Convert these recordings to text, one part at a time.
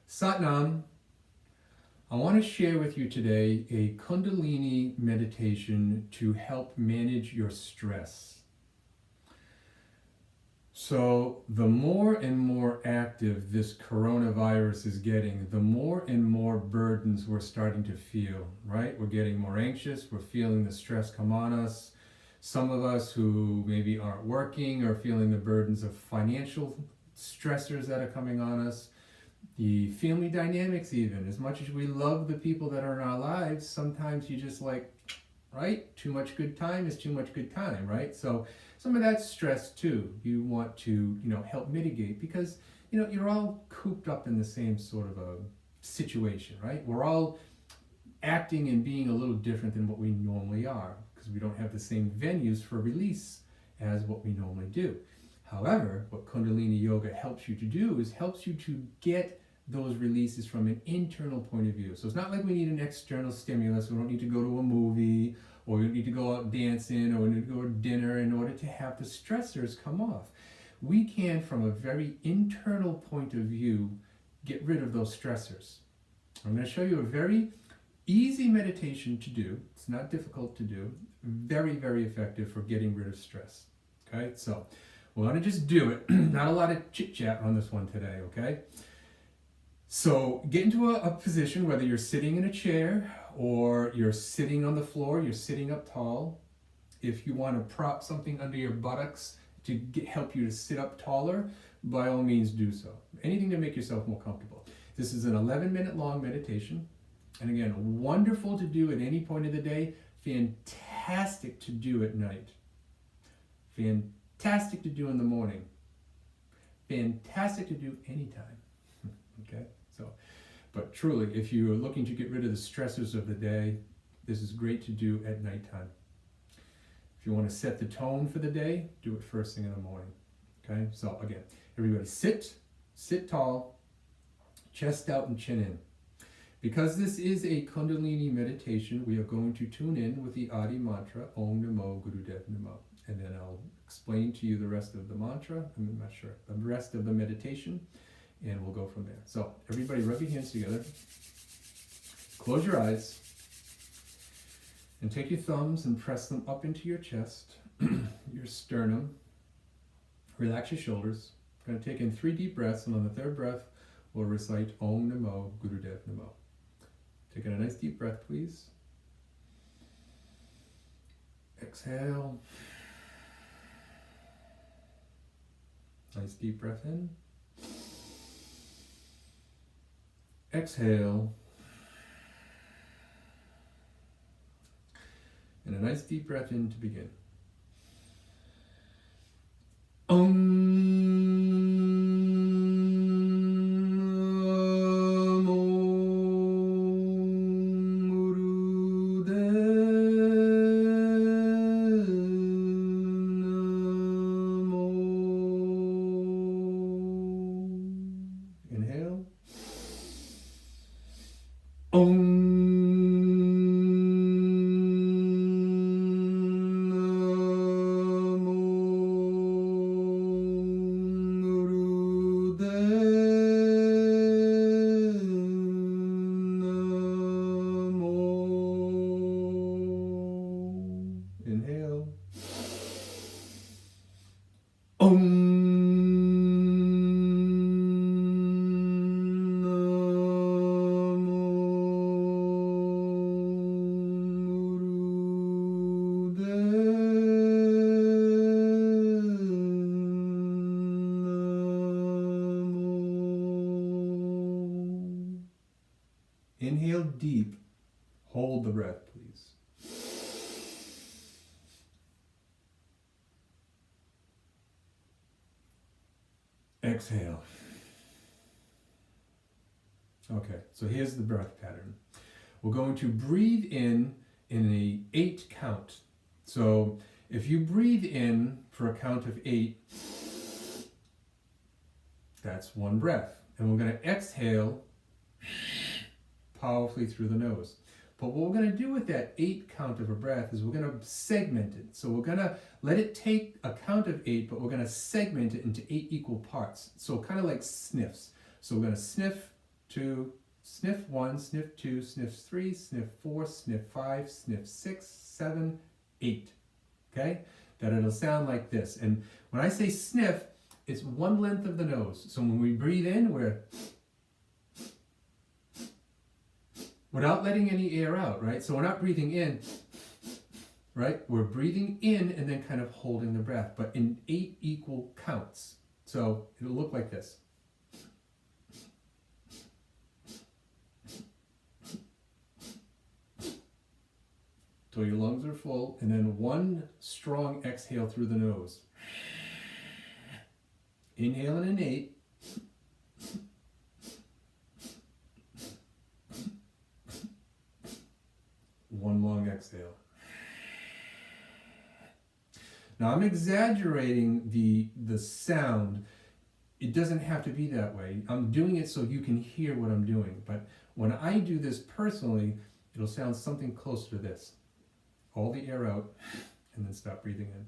Satnam, I want to share with you today a Kundalini meditation to help manage your stress. So the more and more active this coronavirus is getting, the more and more burdens we're starting to feel, right? We're getting more anxious, we're feeling the stress come on us. Some of us who maybe aren't working are feeling the burdens of financial stressors that are coming on us. The family dynamics even, as much as we love the people that are in our lives, sometimes you just like, right? Too much good time is too much good time, right? So some of that stress too, you want to, help mitigate because, you're all cooped up in the same sort of a situation, right? We're all acting and being a little different than what we normally are because we don't have the same venues for release as what we normally do. However, what Kundalini Yoga helps you to do is helps you to get those releases from an internal point of view. So it's not like we need an external stimulus. We don't need to go to a movie or we need to go out dancing or we need to go to dinner in order to have the stressors come off. We can, from a very internal point of view, get rid of those stressors. I'm going to show you a very easy meditation to do. It's not difficult to do. Very, very effective for getting rid of stress. Okay, so we're going to just do it. Not a lot of chit chat on this one today, okay? So get into a position, whether you're sitting in a chair or you're sitting on the floor, you're sitting up tall. If you want to prop something under your buttocks to help you to sit up taller, by all means do so. Anything to make yourself more comfortable. This is an 11-minute long meditation. And again, wonderful to do at any point of the day. Fantastic to do at night. Fantastic to do in the morning. Fantastic to do anytime. Okay, but truly, if you are looking to get rid of the stressors of the day, this is great to do at nighttime. If you want to set the tone for the day, do it first thing in the morning. Okay, so again, everybody sit tall, chest out and chin in. Because this is a Kundalini meditation, we are going to tune in with the Adi mantra, Om Namo Gurudev Namo. And then I'll explain to you the rest of the mantra, the rest of the meditation, and we'll go from there. So everybody rub your hands together, close your eyes, and take your thumbs and press them up into your chest, your sternum. Relax your shoulders. I'm going to take in 3 deep breaths, and on the 3rd breath, we'll recite Om Namo Gurudev Namo. Take in a nice deep breath, please. Exhale. Nice deep breath in. Exhale. And a nice deep breath in to begin. Inhale. Inhale. Inhale deep. Hold the breath, please. Exhale. Okay, so here's the breath pattern. We're going to breathe in a 8 count. So if you breathe in for a count of 8, that's 1 breath. And we're going to exhale powerfully through the nose. But what we're going to do with that 8 count of a breath is we're going to segment it. So we're going to let it take a count of 8, but we're going to segment it into 8 equal parts. So kind of like sniffs. So we're going to sniff, 2, sniff 1, sniff 2, sniff 3, sniff 4, sniff 5, sniff 6, 7, 8. Okay? That it'll sound like this. And when I say sniff, it's one length of the nose. So when we breathe in, we're without letting any air out, right? So we're not breathing in, right? We're breathing in and then kind of holding the breath, but in 8 equal counts. So it'll look like this. So your lungs are full, and then one strong exhale through the nose. Inhaling in 8. One long exhale. Now I'm exaggerating the sound. It doesn't have to be that way. I'm doing it so you can hear what I'm doing. But when I do this personally, it'll sound something closer to this. All the air out, and then stop breathing in.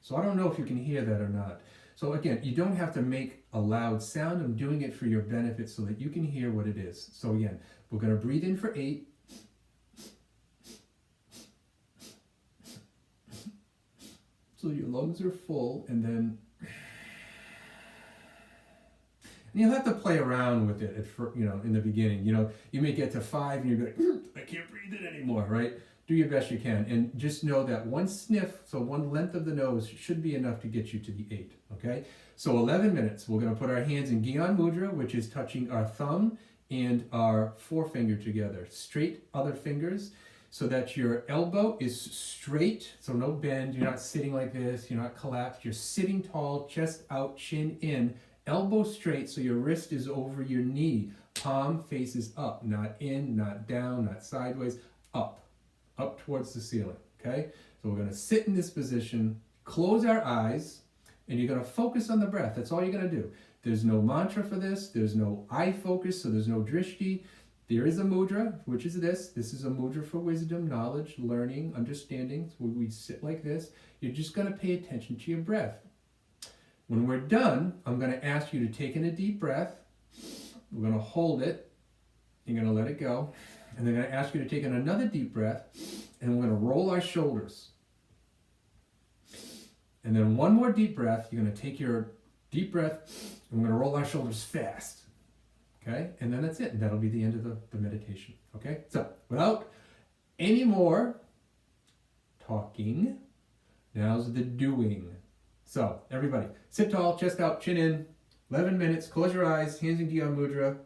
So I don't know if you can hear that or not. So again, you don't have to make a loud sound. I'm doing it for your benefit so that you can hear what it is. So again, we're going to breathe in for 8. So your lungs are full, and then and you'll have to play around with it in the beginning. You may get to 5 and you'll be like, I can't breathe it anymore, right? Do your best you can. And just know that one sniff, so one length of the nose, should be enough to get you to the 8, okay? So 11 minutes. We're going to put our hands in Gyan Mudra, which is touching our thumb and our forefinger together. Straight other fingers so that your elbow is straight, so no bend. You're not sitting like this. You're not collapsed. You're sitting tall, chest out, chin in. Elbow straight, so your wrist is over your knee. Palm faces up, not in, not down, not sideways, up towards the ceiling, okay? So we're gonna sit in this position, close our eyes, and you're gonna focus on the breath. That's all you're gonna do. There's no mantra for this. There's no eye focus, so there's no drishti. There is a mudra, which is this. This is a mudra for wisdom, knowledge, learning, understanding. So we sit like this. You're just gonna pay attention to your breath. When we're done, I'm going to ask you to take in a deep breath. We're going to hold it. You're going to let it go. And then I'm going to ask you to take in another deep breath. And we're going to roll our shoulders. And then one more deep breath. You're going to take your deep breath. And we're going to roll our shoulders fast. Okay? And then that's it. And that'll be the end of the meditation. Okay? So, without any more talking, now's the doing. So, everybody, sit tall, chest out, chin in, 11 minutes, close your eyes, hands in Gyan Mudra.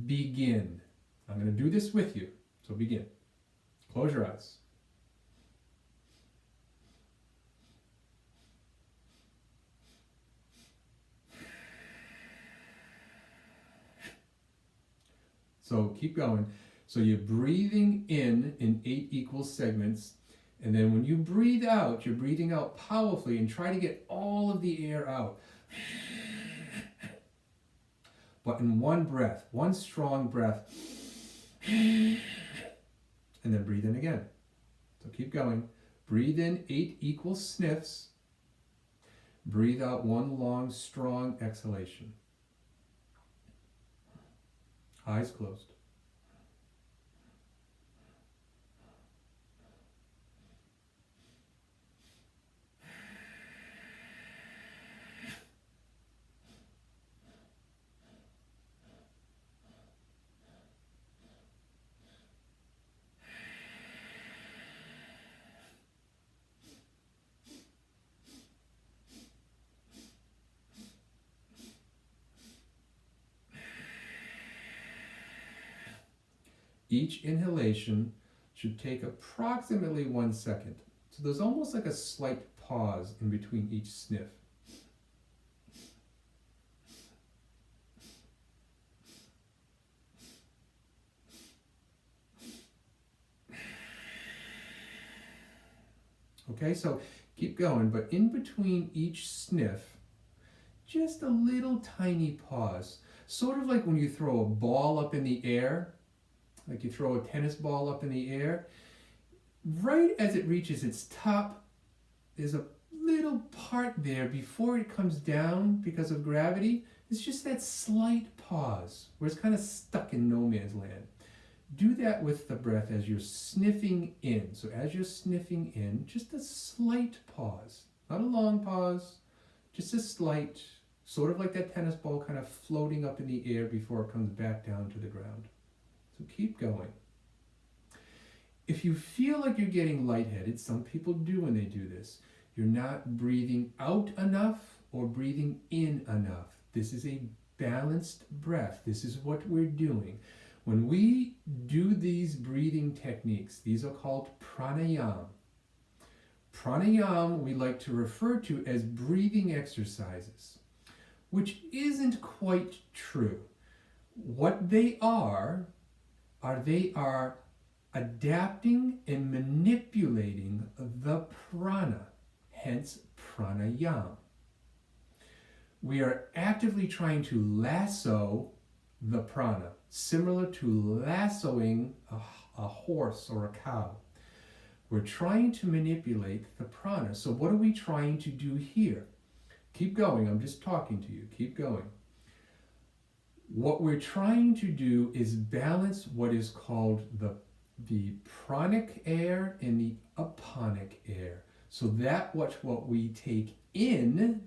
Begin. I'm going to do this with you, so begin. Close your eyes. So, keep going. So, you're breathing in 8 equal segments. And then when you breathe out, you're breathing out powerfully and try to get all of the air out. But in one breath, one strong breath. And then breathe in again. So keep going. Breathe in 8 equal sniffs. Breathe out one long, strong exhalation. Eyes closed. Each inhalation should take approximately 1 second. So there's almost like a slight pause in between each sniff. Okay, so keep going, but in between each sniff, just a little tiny pause. Sort of like when you throw a ball up in the air, like you throw a tennis ball up in the air. right as it reaches its top, there's a little part there before it comes down because of gravity. It's just that slight pause where it's kind of stuck in no man's land. Do that with the breath as you're sniffing in. So as you're sniffing in, just a slight pause. Not a long pause, just a slight, sort of like that tennis ball kind of floating up in the air before it comes back down to the ground. So keep going. If you feel like you're getting lightheaded, some people do when they do this, you're not breathing out enough or breathing in enough. This is a balanced breath. This is what we're doing. When we do these breathing techniques, these are called pranayama. Pranayama we like to refer to as breathing exercises, which isn't quite true. What they are they are adapting and manipulating the prana, hence pranayama. We are actively trying to lasso the prana, similar to lassoing a horse or a cow. We're trying to manipulate the prana. So what are we trying to do here? Keep going, I'm just talking to you, keep going. What we're trying to do is balance what is called the pranic air and the aponic air. So that what we take in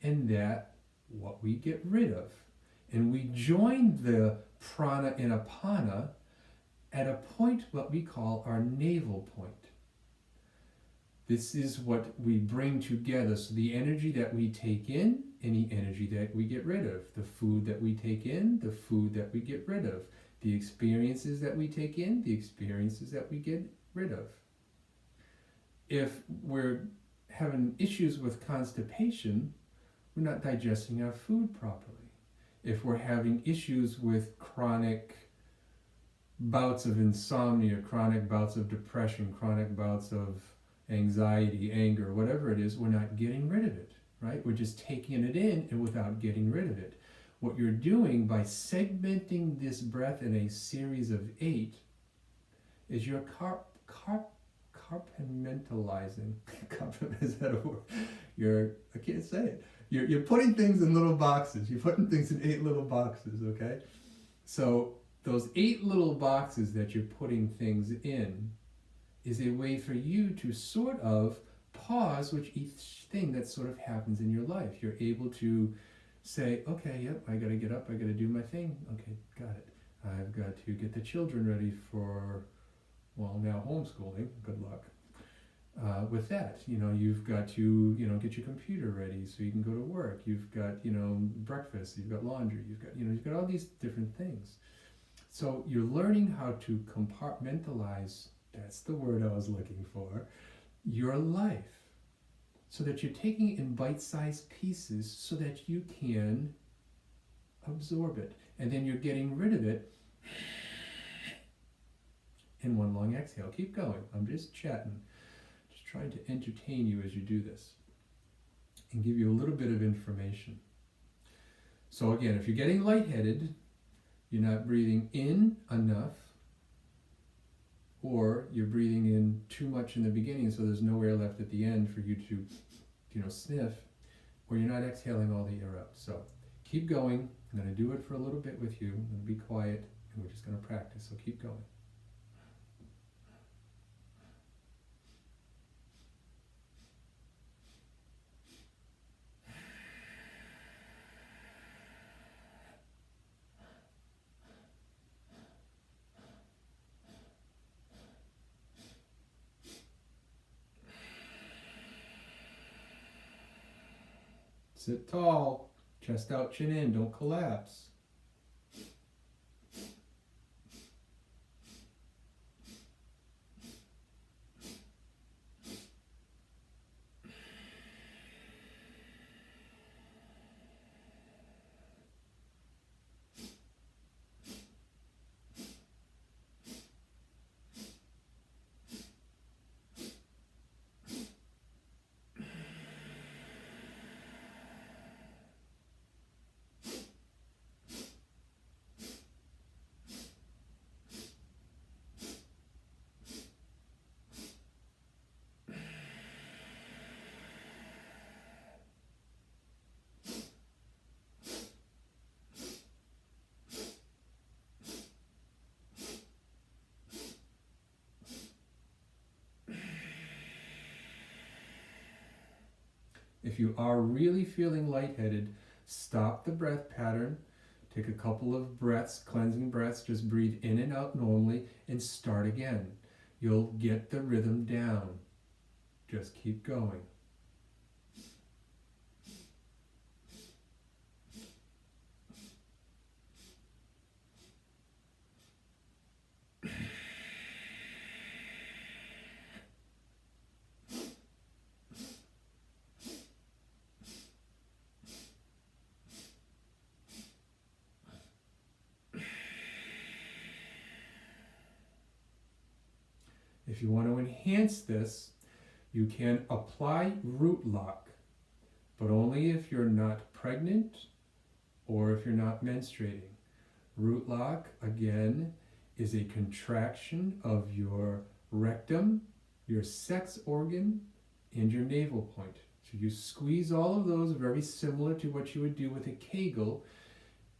and that what we get rid of. And we join the prana and apana at a point what we call our navel point. This is what we bring together. So the energy that we take in and the energy that we get rid of. The food that we take in, the food that we get rid of. The experiences that we take in, the experiences that we get rid of. If we're having issues with constipation, we're not digesting our food properly. If we're having issues with chronic bouts of insomnia, chronic bouts of depression, chronic bouts of anxiety, anger, whatever it is, we're not getting rid of it, right? We're just taking it in and without getting rid of it. What you're doing by segmenting this breath in a series of 8 is you're compartmentalizing. Is that a word? I can't say it. You're putting things in little boxes. You're putting things in 8 little boxes, okay? So those 8 little boxes that you're putting things in is a way for you to sort of pause with each thing that sort of happens in your life. You're able to say, okay, yep, I got to get up, I got to do my thing. Okay, got it. I've got to get the children ready for, well, now homeschooling. Good luck. With that, you've got to, get your computer ready so you can go to work. You've got, breakfast, you've got laundry, you've got all these different things. So you're learning how to compartmentalize, that's the word I was looking for, your life. So that you're taking it in bite-sized pieces so that you can absorb it. And then you're getting rid of it in one long exhale. Keep going. I'm just chatting. Just trying to entertain you as you do this and give you a little bit of information. So again, if you're getting lightheaded, you're not breathing in enough, or you're breathing in too much in the beginning so there's no air left at the end for you to, sniff, or you're not exhaling all the air out. So keep going. I'm going to do it for a little bit with you. I'm going to be quiet and we're just going to practice. So keep going. Sit tall, chest out, chin in, don't collapse. If you are really feeling lightheaded, stop the breath pattern, take a couple of breaths, cleansing breaths, just breathe in and out normally, and start again. You'll get the rhythm down. Just keep going. If you want to enhance this, you can apply root lock, but only if you're not pregnant or if you're not menstruating. Root lock, again, is a contraction of your rectum, your sex organ, and your navel point. So you squeeze all of those, very similar to what you would do with a Kegel,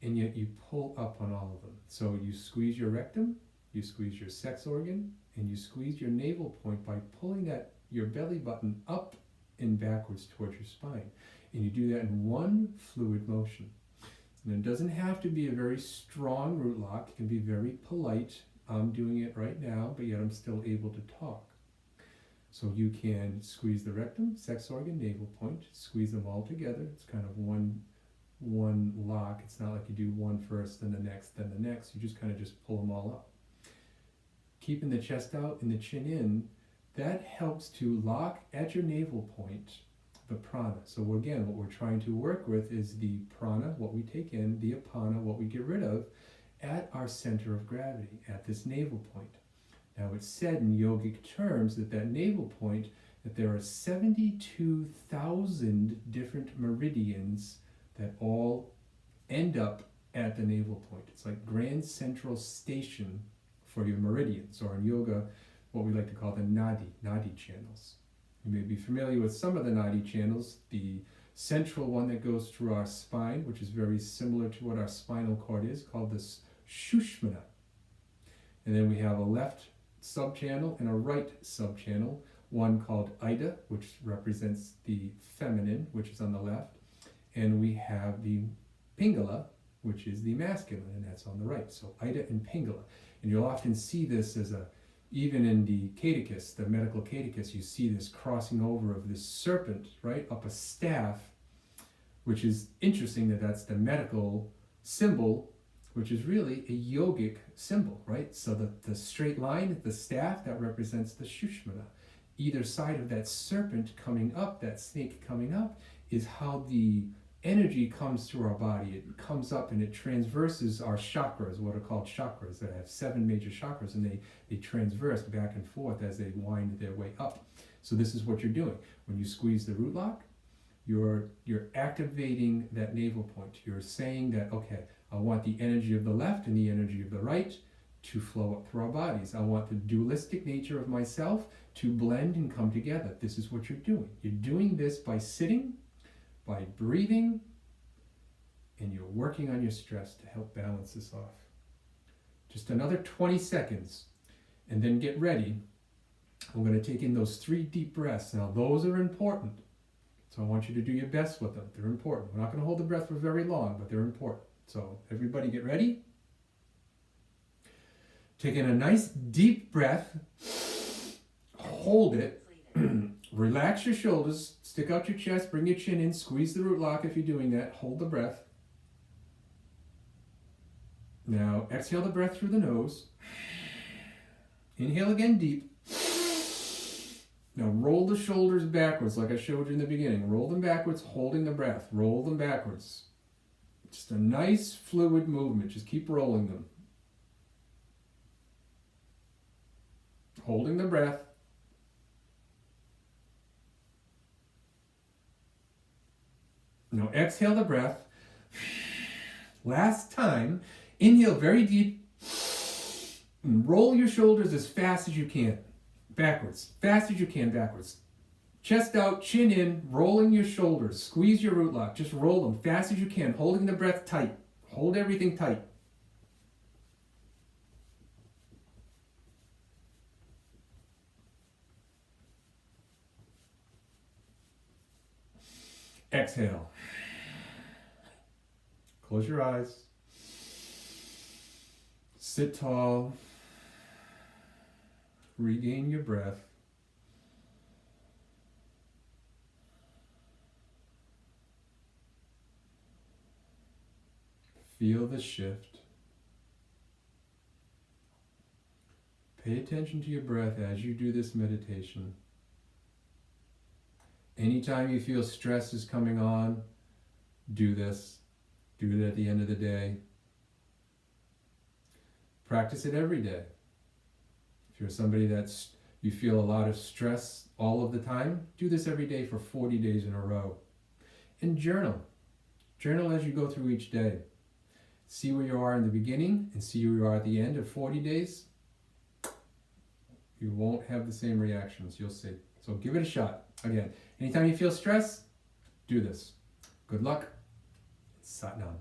and yet you pull up on all of them. So you squeeze your rectum, you squeeze your sex organ, and you squeeze your navel point by pulling your belly button up and backwards towards your spine. And you do that in one fluid motion. And it doesn't have to be a very strong root lock. It can be very polite. I'm doing it right now, but yet I'm still able to talk. So you can squeeze the rectum, sex organ, navel point, squeeze them all together. It's kind of one lock. It's not like you do one first, then the next, then the next. You just kind of just pull them all up. Keeping the chest out and the chin in, that helps to lock at your navel point the prana. So again, what we're trying to work with is the prana, what we take in, the apana, what we get rid of, at our center of gravity, at this navel point. Now it's said in yogic terms that navel point, that there are 72,000 different meridians that all end up at the navel point. It's like Grand Central Station for your meridians, or in yoga, what we like to call the nadi channels. You may be familiar with some of the nadi channels. The central one that goes through our spine, which is very similar to what our spinal cord is, called the Shushmana. And then we have a left subchannel and a right subchannel, one called Ida, which represents the feminine, which is on the left, and we have the Pingala, which is the masculine, and that's on the right. So Ida and Pingala. And you'll often see this even in the catechus, the medical catechus, you see this crossing over of this serpent, right, up a staff, which is interesting that's the medical symbol, which is really a yogic symbol, right? So the straight line, the staff, that represents the Shushmana. Either side of that serpent coming up, that snake coming up, is how the energy comes through our body. It comes up and it transverses our chakras, what are called chakras. That have 7 major chakras, and they transverse back and forth as they wind their way up. So this is what you're doing. When you squeeze the root lock, you're activating that navel point. You're saying that, okay, I want the energy of the left and the energy of the right to flow up through our bodies. I want the dualistic nature of myself to blend and come together. This is what you're doing. You're doing this by sitting, by breathing, and you're working on your stress to help balance this off. Just another 20 seconds, and then get ready. I'm going to take in those 3 deep breaths. Now, those are important, so I want you to do your best with them. They're important. We're not going to hold the breath for very long, but they're important. So everybody get ready. Take in a nice deep breath. Hold it. Relax your shoulders, stick out your chest, bring your chin in, squeeze the root lock if you're doing that. Hold the breath. Now exhale the breath through the nose. Inhale again deep. Now roll the shoulders backwards like I showed you in the beginning. Roll them backwards, holding the breath. Roll them backwards. Just a nice fluid movement. Just keep rolling them. Holding the breath. Now exhale the breath. Last time, inhale very deep and roll your shoulders as fast as you can. Backwards. Fast as you can, backwards. Chest out, chin in, rolling your shoulders. Squeeze your root lock. Just roll them fast as you can, holding the breath tight. Hold everything tight. Exhale. Close your eyes. Sit tall. Regain your breath. Feel the shift. Pay attention to your breath as you do this meditation. Anytime you feel stress is coming on, do this. Do it at the end of the day. Practice it every day. If you're somebody you feel a lot of stress all of the time, do this every day for 40 days in a row. And journal. Journal as you go through each day. See where you are in the beginning and see where you are at the end of 40 days. You won't have the same reactions, you'll see. So give it a shot. Again, anytime you feel stress, do this. Good luck. Sat Nam.